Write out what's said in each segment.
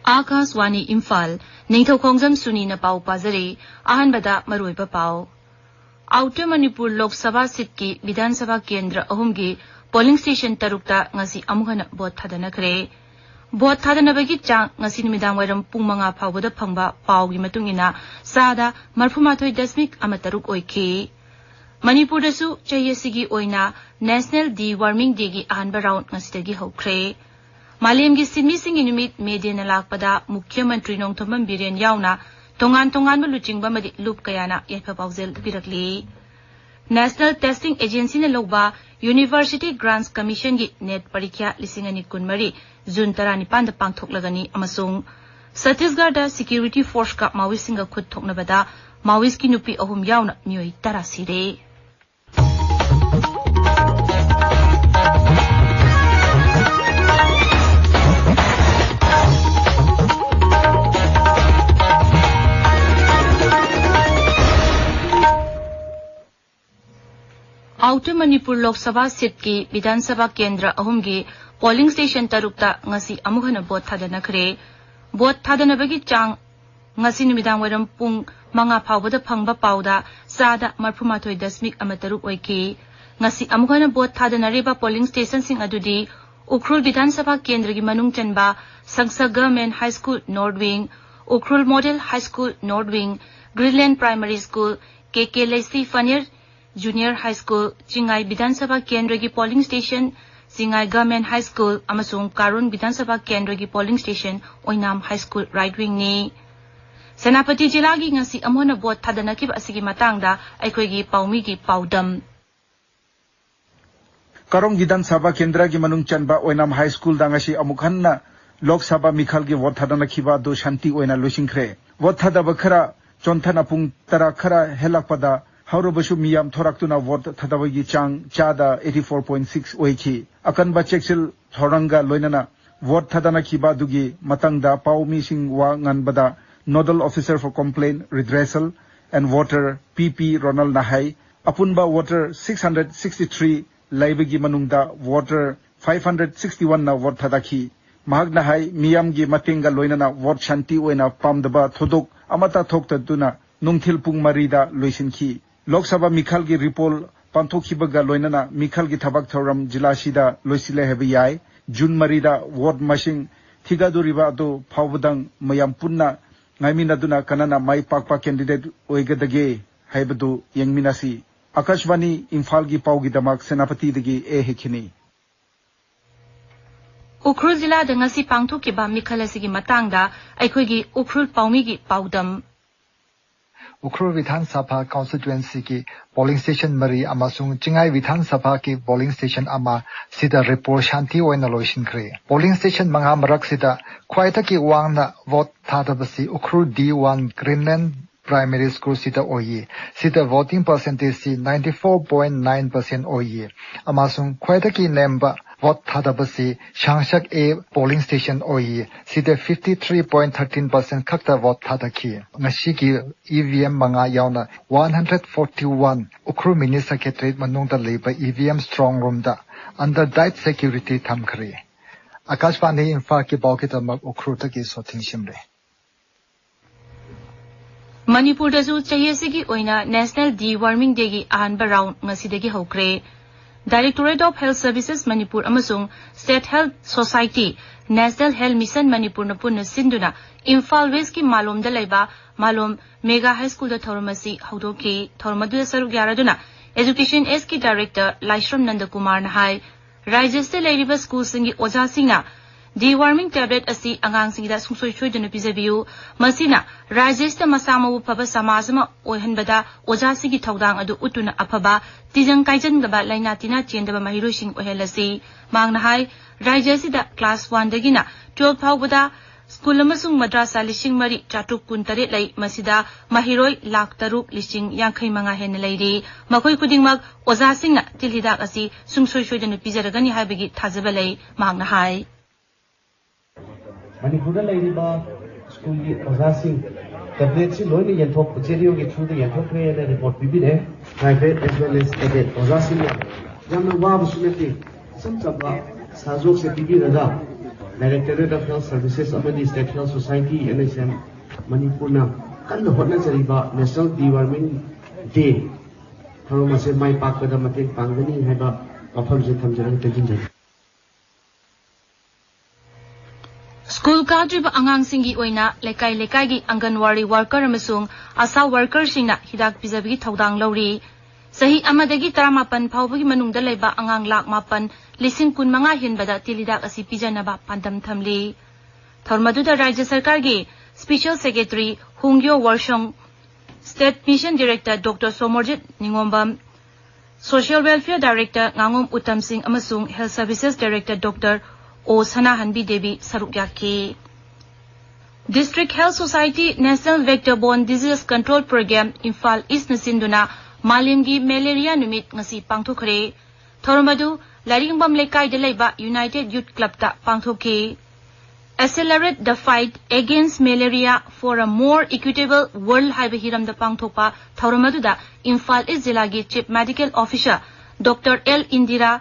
Akashwani Imphal, Ningthoukhongjam Suni na pau pazari, ahanbada maruiba pau. Outer Manipur Lok Sabha seat ki Vidhan Sabha Kendra ahumgi polling station tarukta ngasi amuhana vote thadanakre. Vote thadanabagi chang ngasi numidang wairam pung manga phawbada phangba pau gi matungina sada marfumathoi dasmik amataruk oikhi. Manipur dasu chayesigi oina National De-Warming Day gi ahanba round ngasidagi hokre. Malemgi Simi Singi Numit Medina Lakpada Mukhyamantri Nongthombam Biren Yauna Tongan Luchingba Madi Lup Kayana Yepa Pausel Birakli. National Testing Agency na Logba University Grants Commission gi Net Parikya Lisingani Kunmari June Tarani Panda Pangthok Lagani Amasung Satisgarda Security Force ka Mawis Singa Khut Thoknabada Mawis ki nupi ahum yauna Mioi Tara Sire. Outer Manipur Lok Sabha seat ki Vidhan Sabha Kendra ahumgi polling station tarukta ngasi amuhana vote thadanakre. Vote thadanabagi chang ngasi numidang wairam pung manga phawbada phangba pauda sada marfumathoi dasmik amataruk oiki. Ngasi amuhana vote thadanariba polling station sing adudi Ukhrul Vidhan Sabha Kendra gi manung chanba Sagsa Government High School North Wing, Ukhrul Model High School North Wing, Greenland Primary School, KK Lacey Fanier Junior High School, Chingai Vidhan Sabha Kendra gi polling station, Chingai Government High School, amasung Karun Vidhan Sabha Kendra gi polling station, Oinam High School right wing ni. Senapati Jila gi ngasi amona vote thadanakib asigi matangda aikoi gi paumi gi paudam. Karong Vidhan Sabha Kendra gi manung chanba Oinam High School da ngasi amukhanna Lok Sabha Mikhal gi vote thadanakiba do shanti oina losingkhre. Vote thadaba khara chonthana pung tara khara helakpada Haurubashu Miyam Thoraktuna vote Thadawagi Chang Chada 84.6 Oiki. Akanba Cheksil Thoranga Loinana vote Thadana Kiba Dugi Matangda Pau Missing Wa Nganbada Nodal Officer for Complaint Redressal and Voter PP Ronald Nahai. Apunba Voter 663 Laibagi Manungda Voter 561 na vote Thadaki. Mahag Nahai Miyamgi Matinga Loinana vote Shanti Oina Pamdaba Thodok Amata Thokta Duna Nungthil Pung Marida Loisinki. Lok Sabha Mikhal gi Ripol Pantokhibaga Loinana Mikhal gi Thabak Thoram Jilashida Loisile Hebiyai June Marida Ward Mashing Thigaduriba do Pawbadang Mayam Punna Ngaiminaduna Kanana Mai Pakpa candidate Oigadage Haibadu Yangminasi Akashwani Imphal gi Paugi Damak Senapati dagi Hekini. Ukhrul Jila da ngasi pangthokiba Mikhal asigi matangda aikoi gi Ukhrul Paumi gi paudam. Ukhrul Vidhan Sabha constituency ki polling station mari amasung Chingai Vidhan Sabha ki polling station ama sida report shanti oina loishin kre. Polling station manga marak sida khwaita ki wang na vote thadabasi Ukhrul D1 Greenland Primary School sida oyi. Sida voting percentage si 94.9% oyi. Amasung khwaita ki nemba vote thadabasi Shangshak A polling station oyi. Sida 53.13% khakta vote thadaki. Ngashi ki EVM manga yauna 141 Ukhrul Mini Secretariat manungda leba EVM strong room da under tight security thamkhri. Akashwani Imphal ki bawkita mag Ukhrul taki soting shimre. Manipur dasu chayesigi oina National De-Warming Day gi ahanba round ngasidagi hokre. Directorate of Health Services Manipur amasung State Health Society National Health Mission Manipur na punna sinduna Imphal West ki malom da laiba malom Mega High School da thormasi haudoki thormadu saruk yaraduna Education S ki Director Laishram Nandakumar Nahai Rajasthan Ladiba School singi oja singna De-warming tablet asi angang singida sungsoi choiduna pizabiu masina Rajasthan masama upaba samazama oihanbada oja sigi thaudang adu utuna apaba tijang kaijan gaba laina tina chendaba mahirosing ohelasi mangna hai Rajasthan class 1 dagina 12 phawbada school amasung madrasa lishing mari chatuk kuntare lai masida mahiroi lakh taruk lishing yankhai manga hen lairi makoi kudingmak oja singna tilhidak asi sungsoi choiduna pijaragani haibagi thajaba lai mangna hai Manipura Ladiba School Ozasing, tablet Siloni Yantok, Jerio get through the Yantok and report Bibine, private as well as Ede Ozasing, Yaman Wab Sunati, some Saba, Sazok Sepibi Rada, Directorate of Health Services amadi State Health Society NSM Manipurna kanna hotna jariba National Deworming Day tharoma se mai pakpada mateng pangani haiba wafam je thamjarang tejinjai. School kadriba angang singi oina lekai lekai gi Anganwadi worker amasung asa worker singna hidak pizabi thaudang lawri sahi amadagi 18 phawbagi manungda leiba angang lak 8 lising kun manga hinbada tilidak asi pijanaba pandam thamli thormaduda Rajya Sarkar gi Special Secretary Hungyo Warshong State Mission Director Dr. Somorjit Ningombam Social Welfare Director Ngangom Uttam Singh amasung Health Services Director Dr. O Sana Hanbi Devi Sarukyaki. District Health Society National Vector-Borne Disease Control Program Imphal East Nasinduna Malimgi Malaria Numit ngasi pangthokre. Thoromadu Laringbam Lekai de Leiba United Youth Club ta pangthoki. Accelerate the fight against malaria for a more equitable world haiba hiram da pangthokpa Thoromadu da Imphal East Zilagi Chief Medical Officer Dr. L Indira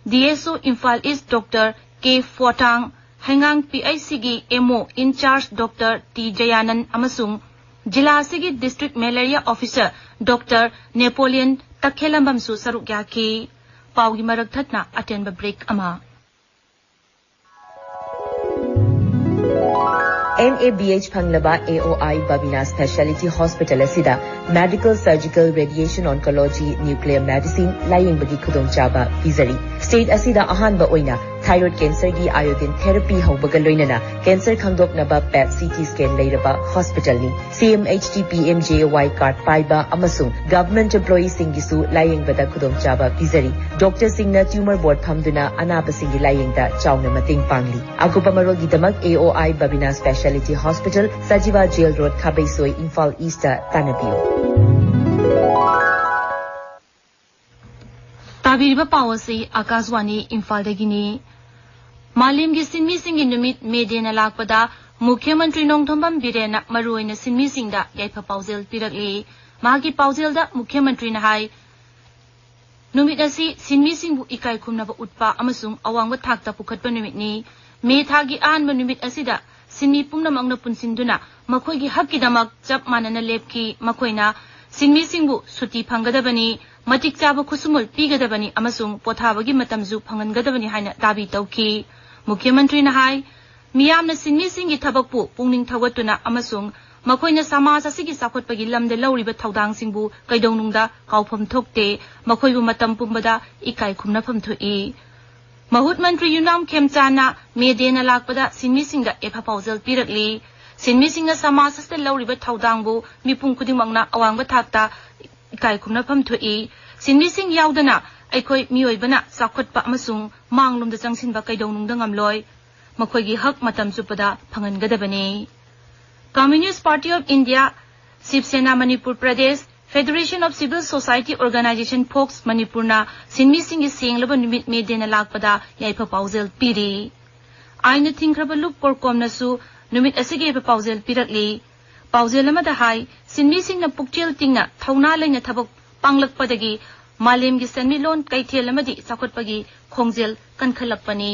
DSO Imphal East Dr. K. Fortang, Hangang PICG MO in charge Dr. T. Jayanan Amasung, Jila Sigi District Malaria Officer Dr. Napoleon Takhelambamsu Sarukyaki, Paugi Maragthatna attend break ama. NABH Panglaba AOI Babina Specialty Hospital Asida Medical Surgical Radiation Oncology Nuclear Medicine Laying Bagi Kudong Chaba Pizari State Asida Ahanba Oina Thyroid Cancer Gi Iodine Therapy Haubagaloinana Cancer Khangdok Naba PET CT Scan Layraba Hospital ni CMHT PMJY Card Paiba Amasung Government Employee Singisu Laying Bada Kudong Chaba Pizari Dr. Singna Tumor Board Phamduna Anaba Singi Laying Da Chawna Mating Pangli Akupamarol Gidamak AOI Babina Specialty Hospital Sajiva Jail Road Kabaisoi Imphal East Tanapio Tabiriba Pawasi Akaswani Imphal Dagini Malim gi Sinmi Singh Numit Medena Lakpada Mukhyamantri Nongthombam Birena Maruina Sinmi Singh da Yaipa Pausel Pirakli Magi Pausel da Mukhyamantri na hai Numit asi Sinmi Singh bu ikai khumnaba utpa amasung awangba thakta pukhatpa numit ni me thagi anba numit asida Sinmi pumnamang na punsinduna makhoi hakki damak chap manana lepki makhoina Sinmi Singh bu suti phangadabani matik chaba khusumul pigadabani amasung pothabagi matamju phangangadabani haina dabi tauki Mukhyamantri na hai miyamna Sinmi Singh gi thabakpu pungning thawatuna amasung makhoina samaj asigi sakhotpagi lamde lauriba thaudang singbu kaidongnungda kaufam thokte makhoibu matam pumbada ikai khumna phamthui Mahut Mantri Yunam Khemchana Medena Lakpada Sinmi Singh da Epa Pausel Pirakli Sinmi Singh na samaj aste lauriba thaudangbu mipung khudimangna awangba thakta ikai khumna phamthui Sinmi Singh yaudana Aikoi Mioibana Sakhotpa amasung manglumda changsinba kaidongnungda ngamloi makhoigi hak matam chupada phangangadabani Communist Party of India Shiv Sena Manipur Pradesh Federation of Civil Society Organization Folks Manipurna Sinmi Singh gi senglaba numit medena lakpada yaipa pausel piri aina thingkraba lup porkom nasu numit asige pa pausel pirakli pausel amada hai Sinmi Singh na pukchel tingna thauna laina thabak panglakpadagi Malim gi Sanmilon Kaithel amadi Sakhotpagi Khongjel Kankhalapani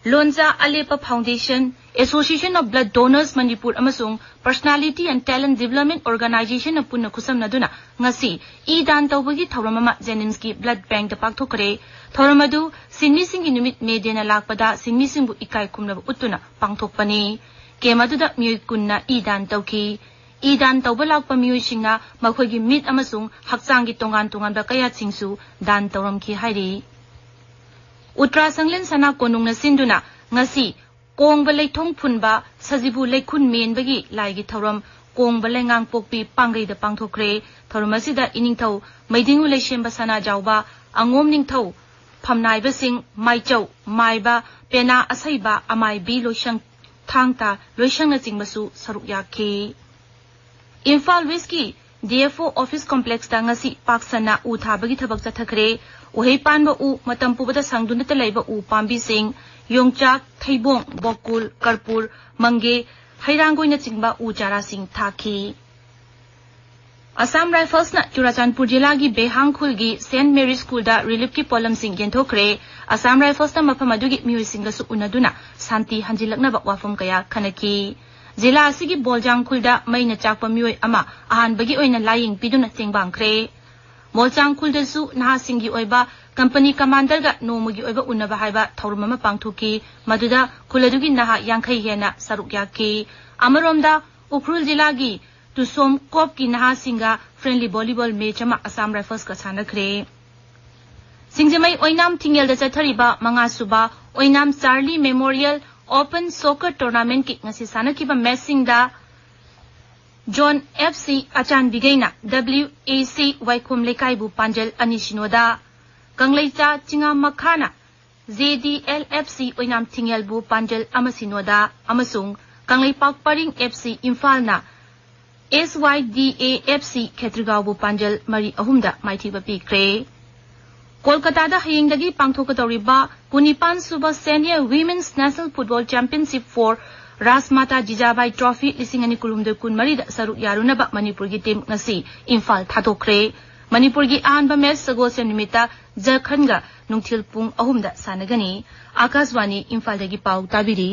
Lonza Alepa Foundation Association of Blood Donors Manipur amasung Personality and Talent Development Organization na punna khusam naduna ngasi idan tawbagi thawramama Jennings Blood Bank da pakthokre thawramadu Sinmi Singh gi numit medena lakpada Sinmi Singh bu ikai khumna utuna pangthokpani kemaduda miyoi kunna idan tawki idan tawbalak pamiyoi singna makhoigi mit amasung hakchanggi tongan da kaya singsu dan tawramki hairi Utra Sanglen Sana Konungna Sinduna ngasi Kongba Leithong Phunba Sajibu Leikhun Menbagi Laigi Thoram Kongba Lengang Pokpi Pangai da Pangthokre Thoramasida Iningthau Maidingu Leishemba Sana Jauba Angom Ningthau Phamnaiba Sing Maichau Maiba Pena Asaiba Amai Bi Loishang Thangta Loishang na Jingbasu Saruk Yakhe Imphal West DFO Office Complex da ngasi paksana u thabagi thabak chathakre uhei panba u matam pubada sangdunata laiba u pambi sing yongchak thaibong bokul karpur mange hairangoi na chingba u chara sing thaki Assam Rifles na Churachandpur Jilla gi Behangkhul gi St Mary School da relief ki polam sing yenthokre Assam Rifles na mafam adugi mioi singa su unaduna santi hanjilakna wafam kaya khanaki Jilla asigi Boljangkhul da maina chakpa mioi ama ahan bagi oina laying piduna tengbangkre Boljangkhul da su naha singi oiba company commander ga nomugi oiba unaba haiba thorumama pangthoki maduda khuladugi naha yankhai hena saruk yaki amaromda Ukhrul Jilla gi to som kop ki naha singa friendly volleyball match ama Assam Rifles ka sanakre Singjamai oinam thingel da chathariba manga suba oinam Charlie Memorial Open Soccer Tournament ki ngasi sanakiba match singda John FC Achan Bigaina WAC Waikum Lekai bu Panjal Anishinoda Kangleicha Chinga Makhana ZDL FC oinam thingel bu Panjal Amasinoda Amasung Kanglei Pakparing FC Imphal na SYDAFC Khetrigawbu Panjal Mari Ahumda Maithiba Pikre Kolkata da hayingdagi pangthokadoriba Kunipan Suba Senior Women's National Football Championship for Rasmata Jijabai Trophy Lisingani Kulumde Kunmari da Saruk Yarunaba Manipur gi team ngasi Imphal thadokre Manipur gi ahanba match sagosem nimita Jharkhand nungthil pung ahumda sanagani Akashwani Imphal dagi pau tabiri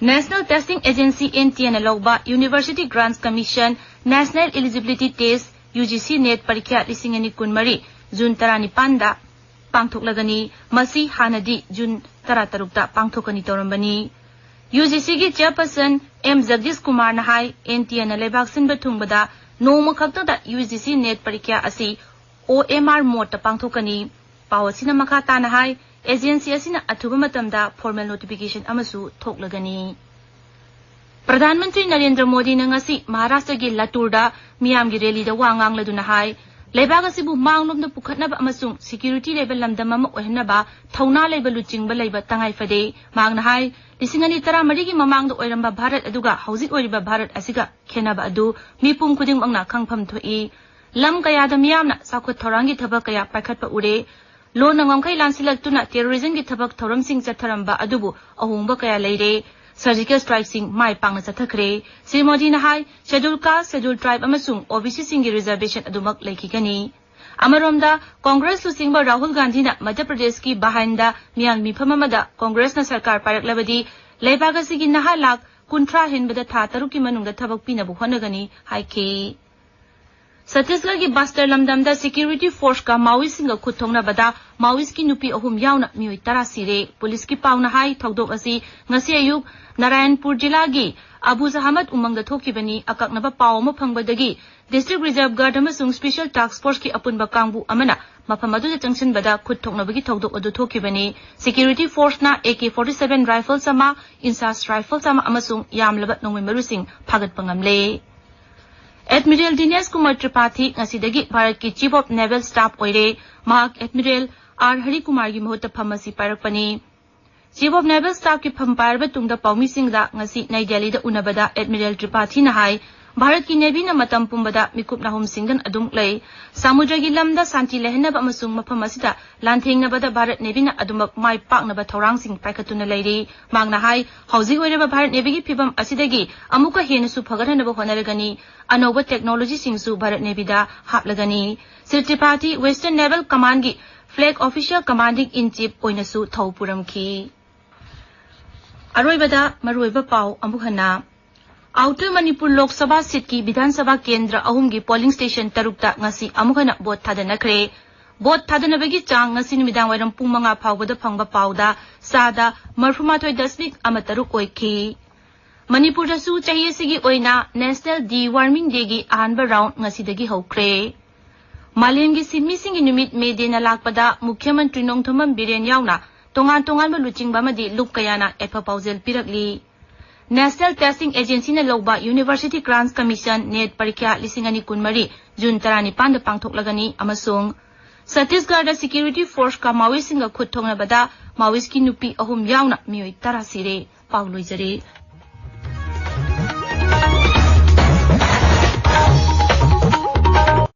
National Testing Agency NTN Logba University Grants Commission National Eligibility Test UGC Net Parikya Lisingani Kunmari June 19 da Pangthoklagani Masi Hanadi June 13 da Pangthokani Torambani UGC gi chairperson M Jagdish Kumar Nahai NTN Lebak Sinba Thungbada Noma Khakta da UGC Net Parikya asi OMR mode ta Pangthokani Pawasina Makata Nahai Agency asina athuba matamda formal notification amasu thoklagani Pradhan Mantri Narendra Modi na ngasi Maharashtra gi Latur da miyam gi rally da wangang laduna hai Lebaga sibu manglom na pukhatna ba amasung security level lamdam ama ohna ba thauna level luching ba leiba tangai fade mangna hai lisingani tara mari gi mamang da oiramba Bharat aduga hauzik oiriba Bharat asiga khena ba adu mipum khuding angna khangpham thoi lam kaya da miyam na sakhut thorangi thaba kaya pakhat pa ure Lo nangam kai lansilak tuna terrorism ki thabak thoram sing chatharamba adubu ahungba kaya leire surgical strike sing mai pangna chathakre Sri Modi na hai schedule caste schedule tribe amasung OBC singi reservation adumak lekhigani amaromda Congress lu singba Rahul Gandhi na Madhya Pradesh ki Bhavan miyang miphamamada Congress na sarkar paraklabadi leibaga sigi naha lak kuntra henbada tha taru ki manungda thabak pinabu honagani haike Chhattisgarh ki Bastar lamdamda security force ka Maoist singa khuthongna bada Maoist ki nupi ahum yauna mioi tara sire police ki pauna hai thogdok asi ngasi ayuk Narayanpur Jilla gi Abu Ahmad umangda thokibani akaknaba paw ma phangbadagi district reserve guard amasung special task force ki apunba kangbu amana mafam adu da junction bada khuthoknabagi thogdok adu thokibani security force na AK-47 rifle sama insas rifle sama amasung yamlaba nongmai marusing phagat pangamle Admiral Dinesh Kumar Tripathi ngasidagi Bharat ki Chief of Naval Staff oire Mahak Admiral R Hari Kumar gi mahutta phamasi parakpani Chief of Naval Staff ki phamparba tungda Paumi Singh da ngasi Nai Delhi da unabada Admiral Tripathi na hai Bharat ki Navy na matam pumbada mikup na hum singdan adung lei samudra gi lamda santi lehna ba amasung mafam asida lantheng na bada Bharat Navy na adumak mai pak na ba thorang sing paikatuna leiri mangna hai hauji oire ba Bharat Navy gi phibam asidagi amuka hena su phagarhana ba honaragani anoba technology sing su Bharat Navy da haplagani Sri Tripathi Western Naval Command gi flag officer commanding in chief oina su thaupuram ki aroibada maroiba pau amukhana Outer Manipur Lok Sabha seat ki Vidhan Sabha Kendra ahum gi polling station tarukta ngasi amukhana vote thadanakre vote thadanabagi chang ngasi numidang wairam pung manga phawbada phangba pawda sada marfumathoi dasmik amataruk oikhi Manipur da su chahiye sigi oina National De-Warming Day gi ahanba round ngasi dagi hokre Malem gi sinmi singi numit me de na lakpada Mukhyamantri Nongthamam Biren yauna tongan ba luchingba madi lupkayana epa pausel pirakli National Testing Agency na logba University Grants Commission Net Parikya Lisingani Kunmari June 19 da pangthoklagani amasung Chhattisgarh da Security Force ka Maoist singa khuthongna bada Maoist ki nupi ahum yauna mioi tara sire pauloi jare